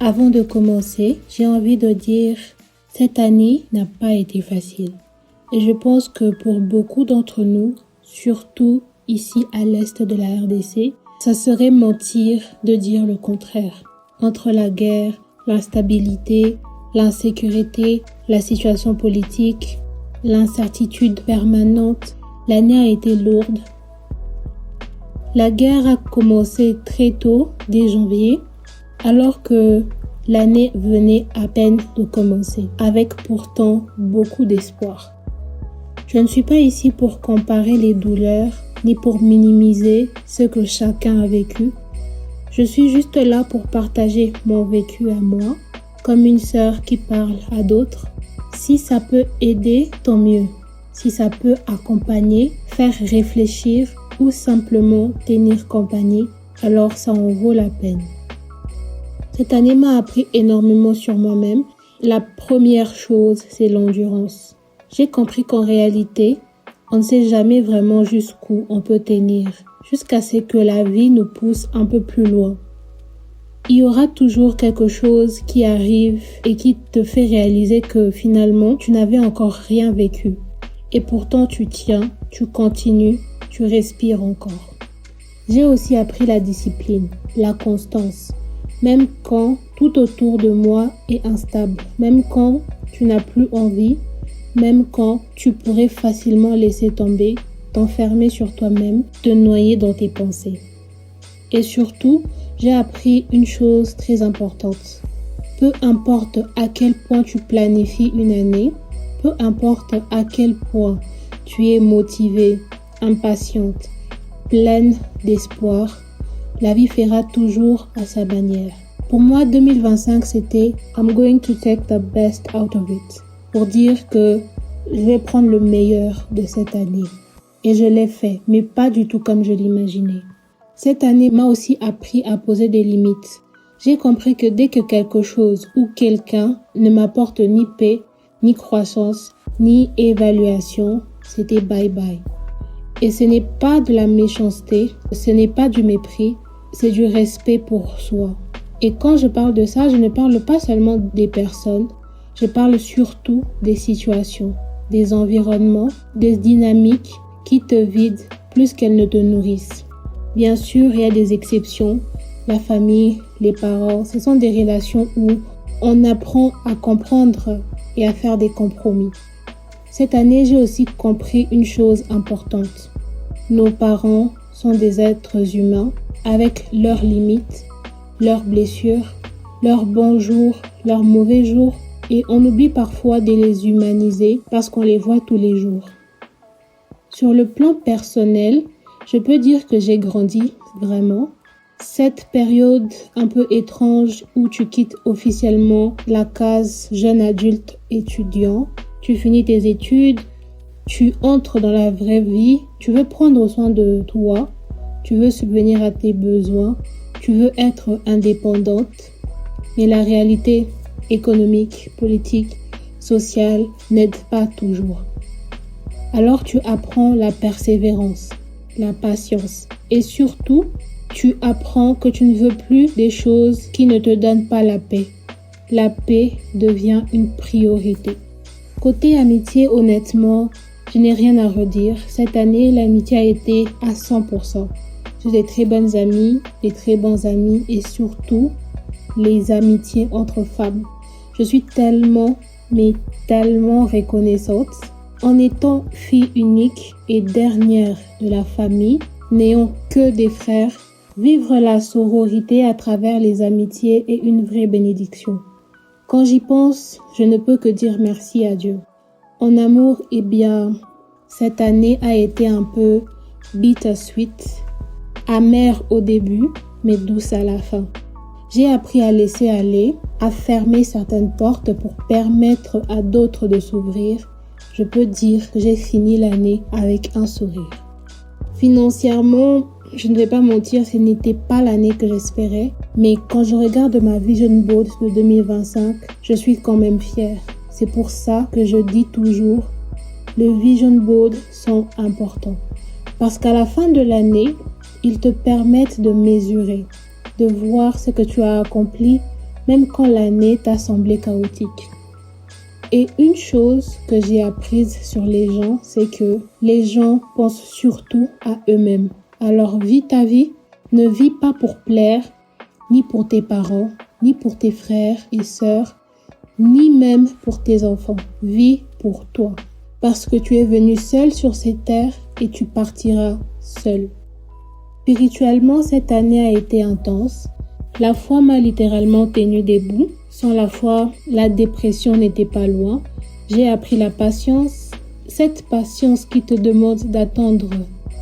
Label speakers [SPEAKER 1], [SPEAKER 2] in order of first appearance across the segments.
[SPEAKER 1] Avant de commencer, j'ai envie de dire, cette année n'a pas été facile. Et je pense que pour beaucoup d'entre nous, surtout ici à l'est de la RDC, ça serait mentir de dire le contraire. Entre la guerre, l'instabilité, l'insécurité, la situation politique, l'incertitude permanente, l'année a été lourde. La guerre a commencé très tôt, dès janvier, alors que l'année venait à peine de commencer, avec pourtant beaucoup d'espoir. Je ne suis pas ici pour comparer les douleurs, ni pour minimiser ce que chacun a vécu. Je suis juste là pour partager mon vécu à moi, comme une sœur qui parle à d'autres. Si ça peut aider, tant mieux. Si ça peut accompagner, faire réfléchir ou simplement tenir compagnie, alors ça en vaut la peine. Cette année m'a appris énormément sur moi-même. La première chose, c'est l'endurance. J'ai compris qu'en réalité, on ne sait jamais vraiment jusqu'où on peut tenir, jusqu'à ce que la vie nous pousse un peu plus loin. Il y aura toujours quelque chose qui arrive et qui te fait réaliser que finalement, tu n'avais encore rien vécu. Et pourtant, tu tiens, tu continues, tu respires encore. J'ai aussi appris la discipline, la constance. Même quand tout autour de moi est instable, même quand tu n'as plus envie, même quand tu pourrais facilement laisser tomber, t'enfermer sur toi-même, te noyer dans tes pensées. Et surtout, j'ai appris une chose très importante. Peu importe à quel point tu planifies une année, peu importe à quel point tu es motivée, impatiente, pleine d'espoir, la vie fera toujours à sa manière. Pour moi, 2025, c'était « I'm going to take the best out of it ». Pour dire que je vais prendre le meilleur de cette année. Et je l'ai fait, mais pas du tout comme je l'imaginais. Cette année m'a aussi appris à poser des limites. J'ai compris que dès que quelque chose ou quelqu'un ne m'apporte ni paix, ni croissance, ni évaluation, c'était bye bye. Et ce n'est pas de la méchanceté, ce n'est pas du mépris, c'est du respect pour soi. Et quand je parle de ça, je ne parle pas seulement des personnes, je parle surtout des situations, des environnements, des dynamiques qui te vident plus qu'elles ne te nourrissent. Bien sûr, il y a des exceptions, la famille, les parents, ce sont des relations où on apprend à comprendre et à faire des compromis. Cette année, j'ai aussi compris une chose importante. Nos parents sont des êtres humains avec leurs limites, leurs blessures, leurs bons jours, leurs mauvais jours et on oublie parfois de les humaniser parce qu'on les voit tous les jours. Sur le plan personnel, je peux dire que j'ai grandi vraiment. Cette période un peu étrange où tu quittes officiellement la case jeune adulte étudiant, tu finis tes études, tu entres dans la vraie vie, tu veux prendre soin de toi, tu veux subvenir à tes besoins, tu veux être indépendante, mais la réalité économique, politique, sociale n'aide pas toujours. Alors tu apprends la persévérance, la patience et surtout, tu apprends que tu ne veux plus des choses qui ne te donnent pas la paix. La paix devient une priorité. Côté amitié, honnêtement, je n'ai rien à redire. Cette année, l'amitié a été à 100%. J'ai des très bonnes amies, des très bons amis et surtout, les amitiés entre femmes. Je suis tellement reconnaissante. En étant fille unique et dernière de la famille, n'ayant que des frères, vivre la sororité à travers les amitiés est une vraie bénédiction. Quand j'y pense, je ne peux que dire merci à Dieu. En amour, cette année a été un peu bittersweet, amère au début, mais douce à la fin. J'ai appris à laisser aller, à fermer certaines portes pour permettre à d'autres de s'ouvrir. Je peux dire que j'ai fini l'année avec un sourire. Financièrement, je ne vais pas mentir, ce n'était pas l'année que j'espérais. Mais quand je regarde ma Vision Board de 2025, je suis quand même fière. C'est pour ça que je dis toujours, les Vision Boards sont importants. Parce qu'à la fin de l'année, ils te permettent de mesurer, de voir ce que tu as accompli, même quand l'année t'a semblé chaotique. Et une chose que j'ai apprise sur les gens, c'est que les gens pensent surtout à eux-mêmes. Alors vis ta vie, ne vis pas pour plaire, ni pour tes parents, ni pour tes frères et sœurs, ni même pour tes enfants. Vis pour toi. Parce que tu es venu seul sur cette terre et tu partiras seul. Spirituellement, cette année a été intense. La foi m'a littéralement tenu debout. Sans la foi, la dépression n'était pas loin. J'ai appris la patience, cette patience qui te demande d'attendre,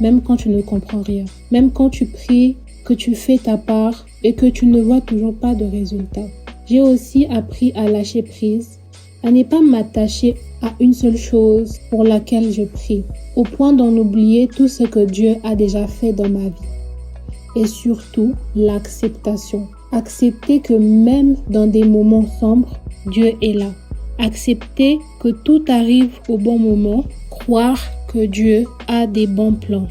[SPEAKER 1] même quand tu ne comprends rien. Même quand tu pries, que tu fais ta part et que tu ne vois toujours pas de résultat. J'ai aussi appris à lâcher prise, à ne pas m'attacher à une seule chose pour laquelle je prie, au point d'en oublier tout ce que Dieu a déjà fait dans ma vie. Et surtout, l'acceptation. Accepter que même dans des moments sombres, Dieu est là. Accepter que tout arrive au bon moment. Croire que Dieu a des bons plans.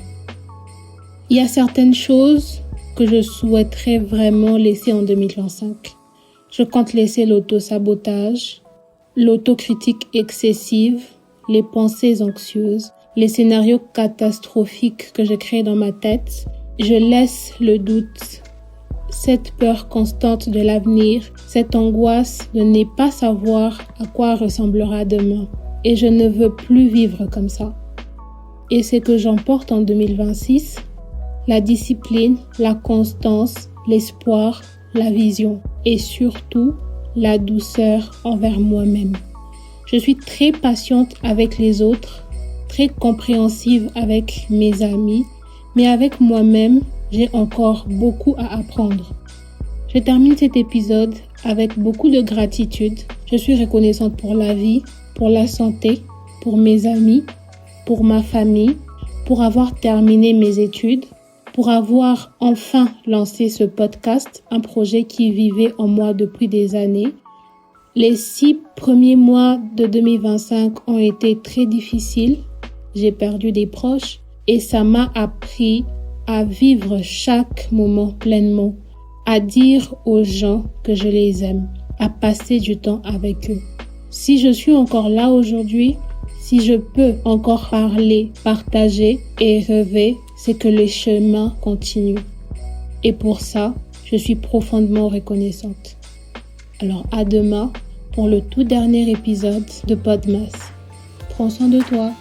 [SPEAKER 1] Il y a certaines choses que je souhaiterais vraiment laisser en 2025. Je compte laisser l'auto-sabotage, l'autocritique excessive, les pensées anxieuses, les scénarios catastrophiques que je crée dans ma tête. Je laisse le doute, cette peur constante de l'avenir, cette angoisse de ne pas savoir à quoi ressemblera demain. Et je ne veux plus vivre comme ça. Et ce que j'emporte en 2026, la discipline, la constance, l'espoir, la vision et surtout la douceur envers moi-même. Je suis très patiente avec les autres, très compréhensive avec mes amis, mais avec moi-même, j'ai encore beaucoup à apprendre. Je termine cet épisode avec beaucoup de gratitude. Je suis reconnaissante pour la vie, pour la santé, pour mes amis, pour ma famille, pour avoir terminé mes études, pour avoir enfin lancé ce podcast, un projet qui vivait en moi depuis des années. Les 6 premiers mois de 2025 ont été très difficiles. J'ai perdu des proches et ça m'a appris à vivre chaque moment pleinement, à dire aux gens que je les aime, à passer du temps avec eux. Si je suis encore là aujourd'hui, si je peux encore parler, partager et rêver, c'est que le chemin continue. Et pour ça, je suis profondément reconnaissante. Alors à demain pour le tout dernier épisode de Podmas. Prends soin de toi.